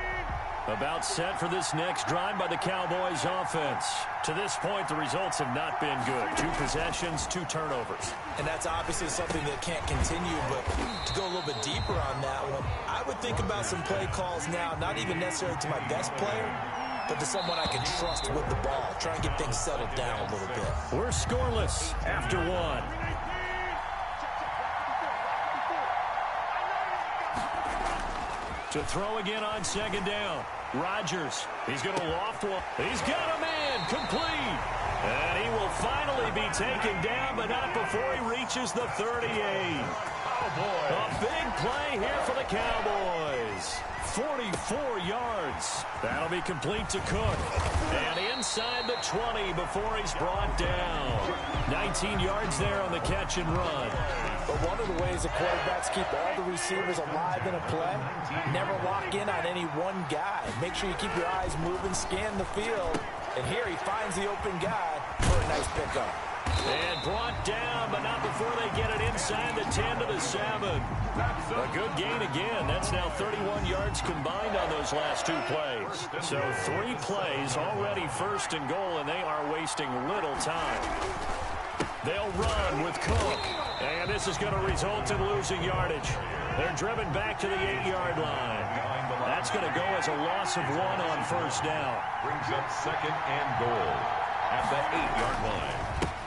About set for this next drive by the Cowboys offense. To this point, the results have not been good. 2 possessions, 2 turnovers. And that's obviously something that can't continue, but to go a little bit deeper on that one, I would think about some play calls now, not even necessarily to my best player, but to someone I can trust with the ball. Try and get things settled down a little bit. We're scoreless after 1. To throw again on second down. Rodgers, he's going to loft one. He's got a man, complete. And he will finally be taken down, but not before he reaches the 38. Oh, boy. A big play here for the Cowboys. 44 yards. That'll be complete to Cook. And inside the 20 before he's brought down. 19 yards there on the catch and run. But one of the ways the quarterbacks keep all the receivers alive in a play, never lock in on any one guy. Make sure you keep your eyes moving, scan the field. And here he finds the open guy for a nice pickup. And brought down, but not before they get it inside the 10 to the 7. A good gain again. That's now 31 yards combined on those last two plays. So 3 plays already first and goal, and they are wasting little time. They'll run with Cook. And this is going to result in losing yardage. They're driven back to the 8-yard line. That's going to go as a loss of 1 on first down. Brings up second and goal at the 8-yard line.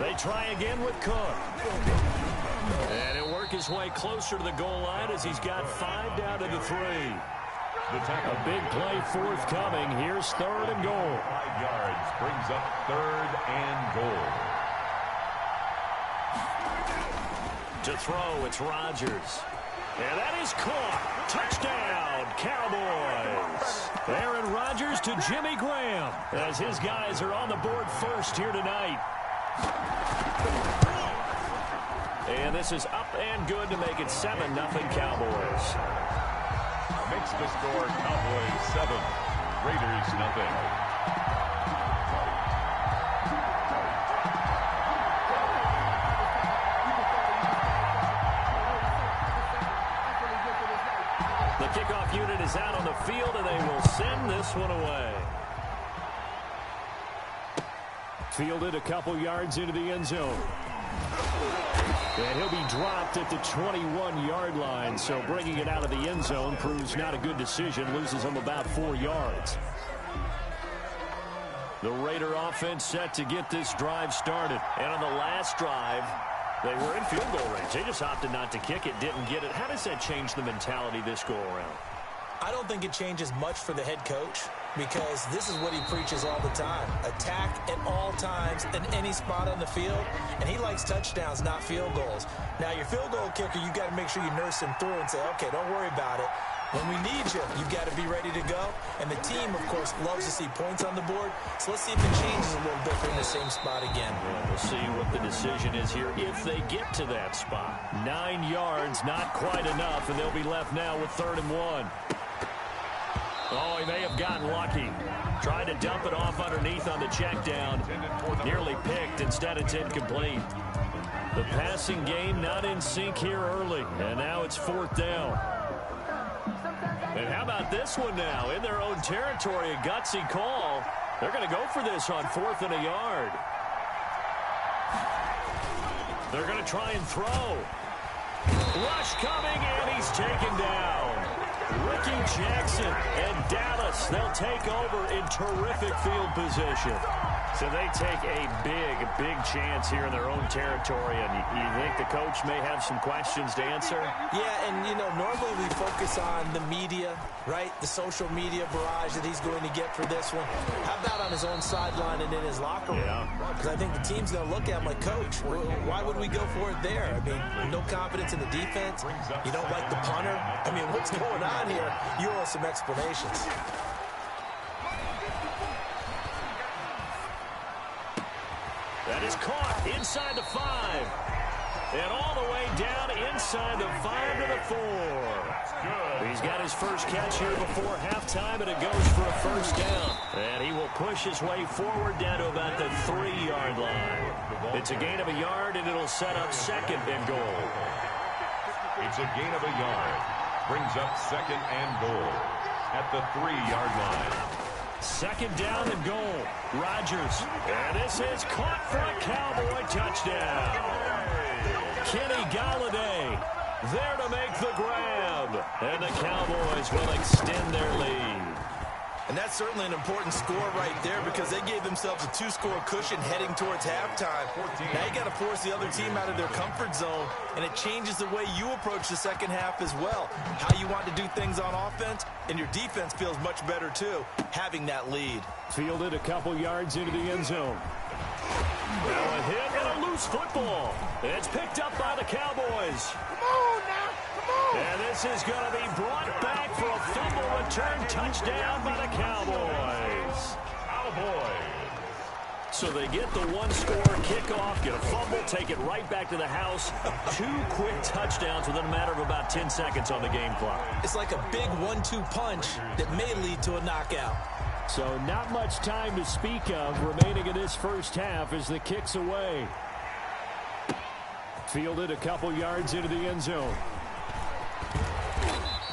They try again with Cook. And he'll work his way closer to the goal line as he's got 5 down to the 3. A big play forthcoming. Here's third and goal. 5 yards brings up third and goal. To throw, it's Rodgers. And that is caught. Touchdown, Cowboys. Aaron Rodgers to Jimmy Graham as his guys are on the board first here tonight. And this is up and good to make it 7-0 Cowboys. Makes the score Cowboys 7, Raiders 0. The kickoff unit is out on the field, and they will send this one away. Fielded a couple yards into the end zone. And he'll be dropped at the 21-yard line, so bringing it out of the end zone proves not a good decision, loses him about 4 yards. The Raider offense set to get this drive started. And on the last drive, they were in field goal range. They just opted not to kick it, didn't get it. How does that change the mentality this go-around? I don't think it changes much for the head coach because this is what he preaches all the time. Attack at all times in any spot on the field, and he likes touchdowns, not field goals. Now, your field goal kicker, you've got to make sure you nurse him through and say, okay, don't worry about it. When we need you, you've got to be ready to go. And the team, of course, loves to see points on the board. So let's see if it changes a little bit in the same spot again. Yeah, we'll see what the decision is here if they get to that spot. 9 yards, not quite enough, and they'll be left now with 3rd and 1. Oh, he may have gotten lucky. Tried to dump it off underneath on the check down. Nearly picked. Instead, it's incomplete. The passing game not in sync here early. And now it's 4th down. And how about this one now? In their own territory, a gutsy call. They're going to go for this on 4th and a yard. They're going to try and throw. Rush coming, and he's taken down. Ricky Jackson and Dallas, they'll take over in terrific field position. So they take a big chance here in their own territory. And you think the coach may have some questions to answer? Yeah, and, you know, normally we focus on the media, right? The social media barrage that he's going to get for this one. How about on his own sideline and in his locker room? Because I think the team's going to look at him like, Coach, why would we go for it there? I mean, no confidence in the defense. You don't like the punter. I mean, what's going on here? You owe us some explanations. That is caught inside the 5. And all the way down inside the 5 to the 4. He's got his first catch here before halftime, and it goes for a first down. And he will push his way forward down to about the 3-yard line. It's a gain of a yard, and it'll set up 2nd and goal. It's a gain of a yard. Brings up 2nd and goal at the 3-yard line. 2nd down and goal. Rodgers. And this is caught for a Cowboy touchdown. Kenny Golladay there to make the grab. And the Cowboys will extend their lead. And that's certainly an important score right there because they gave themselves a 2-score cushion heading towards halftime. Now you got to force the other team out of their comfort zone, and it changes the way you approach the second half as well. How you want to do things on offense, and your defense feels much better too, having that lead. Fielded a couple yards into the end zone. Now a hit and a loose football. It's picked up by the Cowboys. Come on now. Come on. And this is going to be brought back for a fumble return touchdown by the Cowboys. So they get the 1-score kickoff, get a fumble, take it right back to the house. 2 quick touchdowns within a matter of about 10 seconds on the game clock. It's like a big 1-2 punch that may lead to a knockout. So not much time to speak of remaining in this first half as the kick's away. Fielded a couple yards into the end zone.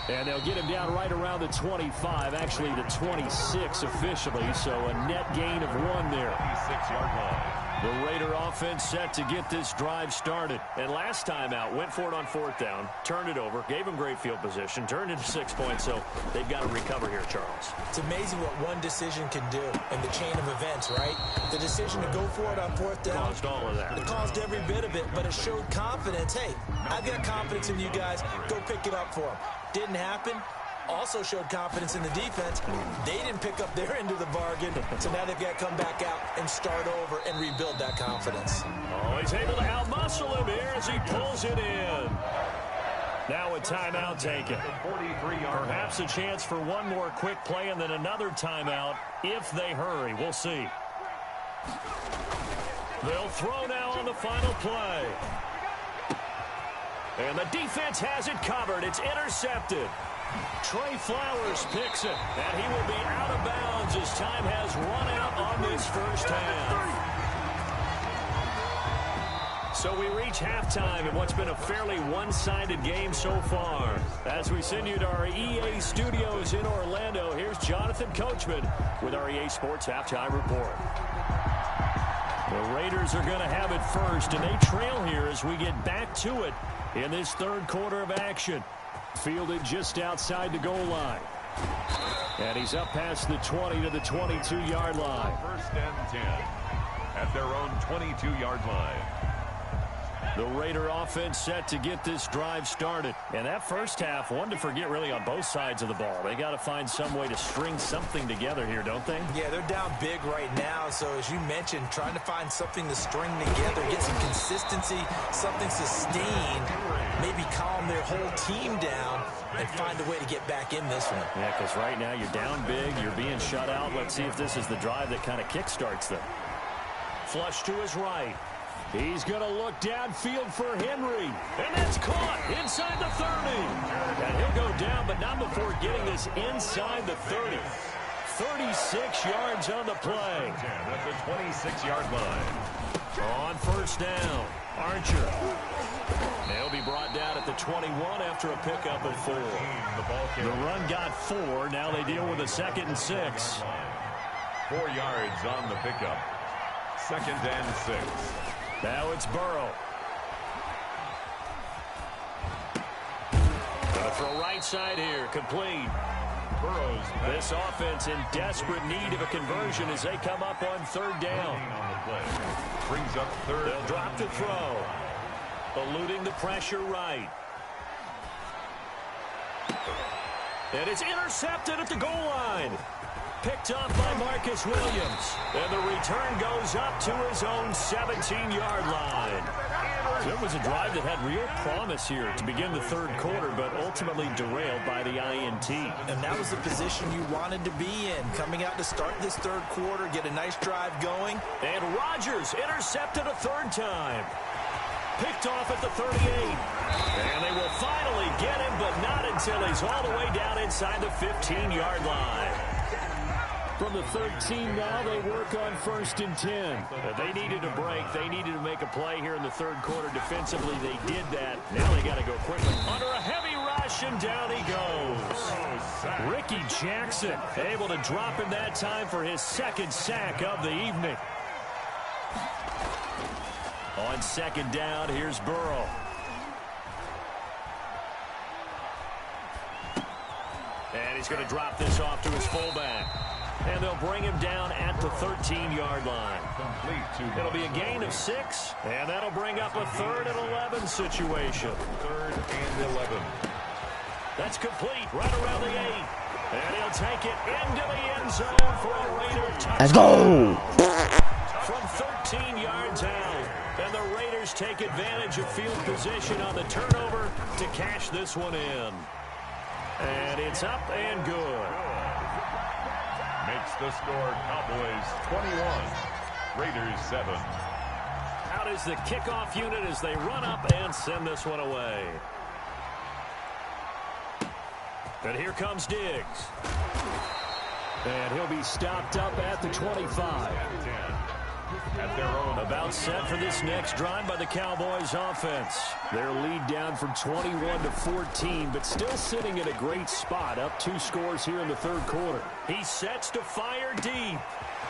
And they'll get him down right around the 25, actually the 26 officially, so a net gain of 1 there. 26-yard line. The Raider offense set to get this drive started. And last time out, went for it on 4th down, turned it over, gave him great field position, turned it to 6 points, so they've got to recover here, Charles. It's amazing what one decision can do in the chain of events, right? The decision to go for it on 4th down. Caused all of that. It caused every bit of it, but it showed confidence. Hey, I've got confidence in you guys. Go pick it up for them. Didn't happen. Also showed confidence in the defense. They didn't pick up their end of the bargain, so now they've got to come back out and start over and rebuild that confidence. Oh, he's able to outmuscle him here as he pulls it in. Now a timeout taken. Perhaps a chance for one more quick play and then another timeout if they hurry. We'll see. They'll throw now on the final play. And the defense has it covered. It's intercepted. Trey Flowers picks it, and he will be out of bounds as time has run out on this first half. So we reach halftime in what's been a fairly one-sided game so far. As we send you to our EA studios in Orlando, here's Jonathan Coachman with our EA Sports Halftime Report. The Raiders are going to have it first, and they trail here as we get back to it in this third quarter of action. Fielded just outside the goal line. And he's up past the 20 to the 22-yard line. 1st and 10 at their own 22-yard line. The Raider offense set to get this drive started. And that first half, one to forget really on both sides of the ball. They got to find some way to string something together here, don't they? Yeah, they're down big right now. So as you mentioned, trying to find something to string together, get some consistency, something sustained, maybe calm their whole team down and find a way to get back in this one. Yeah, because right now you're down big, you're being shut out. Let's see if this is the drive that kind of kickstarts them. Flush to his right. He's going to look downfield for Henry. And that's caught inside the 30. And he'll go down, but not before getting this inside the 30. 36 yards on the play. At the 26-yard line. On 1st down, Archer. They'll be brought down at the 21 after a pickup of 4. The run got 4. Now they deal with a 2nd and 6. 4 yards on the pickup. 2nd and 6. Now it's Burrow. Gonna throw right side here, complete. Burrow's this offense in desperate need of a conversion as they come up on 3rd down. On the play. Brings up 3rd. They'll drop the throw. Eluding the pressure right. And it's intercepted at the goal line. Picked up by Marcus Williams. And the return goes up to his own 17-yard line. So it was a drive that had real promise here to begin the third quarter, but ultimately derailed by the INT. And that was the position you wanted to be in. Coming out to start this third quarter, get a nice drive going. And Rodgers intercepted a 3rd time. Picked off at the 38. And they will finally get him, but not until he's all the way down inside the 15-yard line. From the 13 now, they work on 1st and 10. They needed a break. They needed to make a play here in the third quarter. Defensively, they did that. Now they got to go quickly. Under a heavy rush, and down he goes. Ricky Jackson able to drop him that time for his 2nd sack of the evening. On 2nd down, here's Burrow. And he's going to drop this off to his fullback. And they'll bring him down at the 13-yard line. It'll be a gain of 6, and that'll bring up a 3rd and 11 situation. 3rd and 11. That's complete right around the 8. And he'll take it into the end zone for a Raider touchdown. Let's go. From 13 yards out. And the Raiders take advantage of field position on the turnover to cash this one in. And it's up and good. Makes the score Cowboys 21, Raiders 7. Out is the kickoff unit as they run up and send this one away. And here comes Diggs. And he'll be stopped up at the 25. At their own. About set for this next drive by the Cowboys offense. Their lead down from 21-14, but still sitting in a great spot. Up 2 scores here in the 3rd quarter. He sets to fire deep.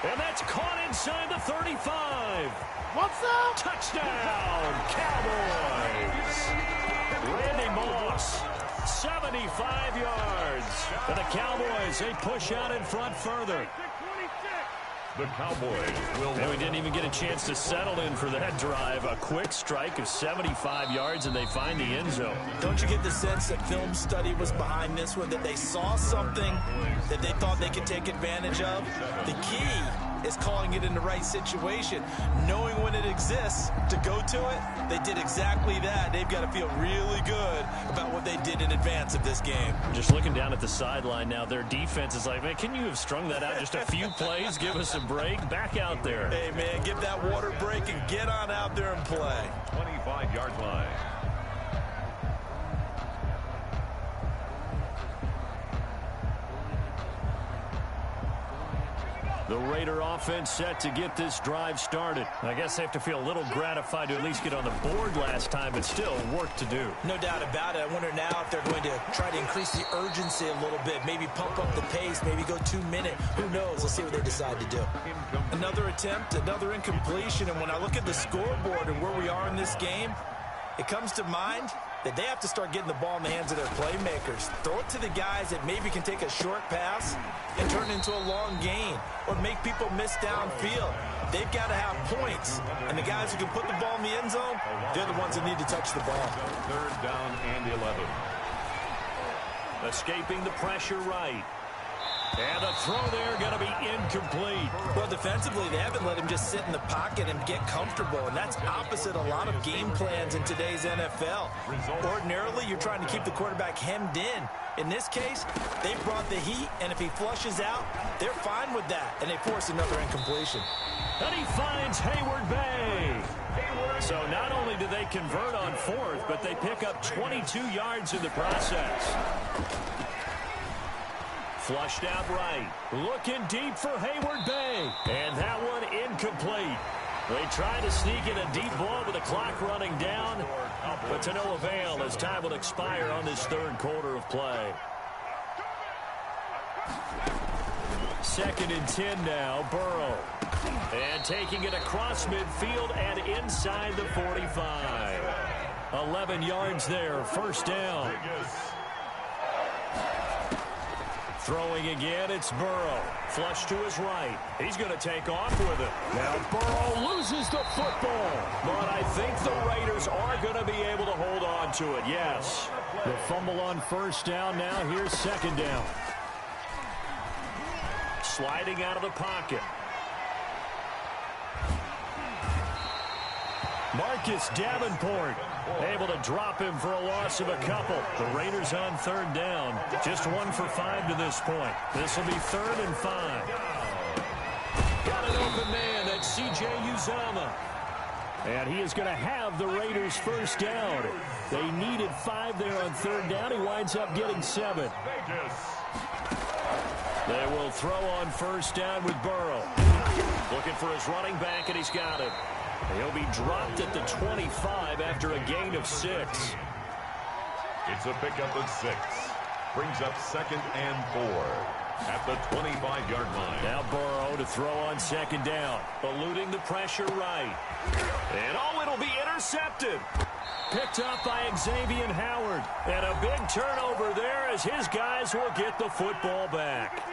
And that's caught inside the 35. What's up? Touchdown, Cowboys. Randy Moss, 75 yards. And the Cowboys, they push out in front further. The Cowboys will. And we didn't even get a chance to settle in for that drive. A quick strike of 75 yards, and they find the end zone. Don't you get the sense that film study was behind this one, that they saw something that they thought they could take advantage of? The key is calling it in the right situation, knowing when it exists to go to it. They did exactly that. They've got to feel really good about what they did in advance of this game. Just looking down at the sideline now, their defense is like, man, can you have strung that out just a few plays? Give us a break. Back out there. Hey, man, give that water break and get on out there and play. 25-yard line. The Raider offense set to get this drive started. I guess they have to feel a little gratified to at least get on the board last time, but still work to do. No doubt about it. I wonder now if they're going to try to increase the urgency a little bit, maybe pump up the pace, maybe go 2-minute. Who knows? Let's see what they decide to do. Another attempt, another incompletion, and when I look at the scoreboard and where we are in this game, it comes to mind that they have to start getting the ball in the hands of their playmakers. Throw it to the guys that maybe can take a short pass and turn it into a long gain or make people miss downfield. They've got to have points, and the guys who can put the ball in the end zone, they're the ones that need to touch the ball. 3rd down and 11. Escaping the pressure right. And the throw there going to be incomplete. Well, defensively, they haven't let him just sit in the pocket and get comfortable, and that's opposite a lot of game plans in today's NFL. Ordinarily, you're trying to keep the quarterback hemmed in. In this case, they brought the heat, and if he flushes out, they're fine with that, and they force another incompletion. And he finds Hayward Bay. So not only do they convert on 4th, but they pick up 22 yards in the process. Flushed out right. Looking deep for Hayward Bay. And that one incomplete. They try to sneak in a deep ball with the clock running down, but to no avail as time will expire on this 3rd quarter of play. 2nd and 10 now, Burrow. And taking it across midfield and inside the 45. 11 yards there, 1st down. Throwing again, it's Burrow. Flush to his right. He's going to take off with it. Now Burrow loses the football. But I think the Raiders are going to be able to hold on to it, yes. The fumble on 1st down now. Here's 2nd down. Sliding out of the pocket. Marcus Davenport able to drop him for a loss of a couple. The Raiders on 3rd down. Just 1 for 5 to this point. This will be 3rd and 5. Got an open man. That's C.J. Uzomah. And he is going to have the Raiders' 1st down. They needed 5 there on 3rd down. He winds up getting 7. They will throw on 1st down with Burrow. Looking for his running back, and he's got him. He'll be dropped at the 25 after a gain of 6. It's a pickup of 6. Brings up 2nd and 4 at the 25-yard line. Now Burrow to throw on 2nd down. Eluding the pressure right. And it'll be intercepted. Picked up by Xavier Howard. And a big turnover there as his guys will get the football back.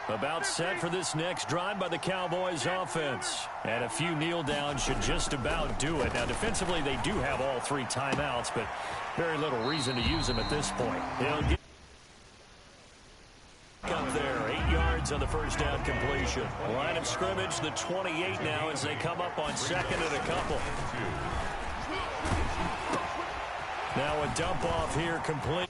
About set for this next drive by the Cowboys offense. And a few kneel downs should just about do it. Now, defensively, they do have all 3 timeouts, but very little reason to use them at this point. He'll get up there, 8 yards on the first down completion. Line of scrimmage, the 28 now as they come up on second and a couple. Now a dump off here complete.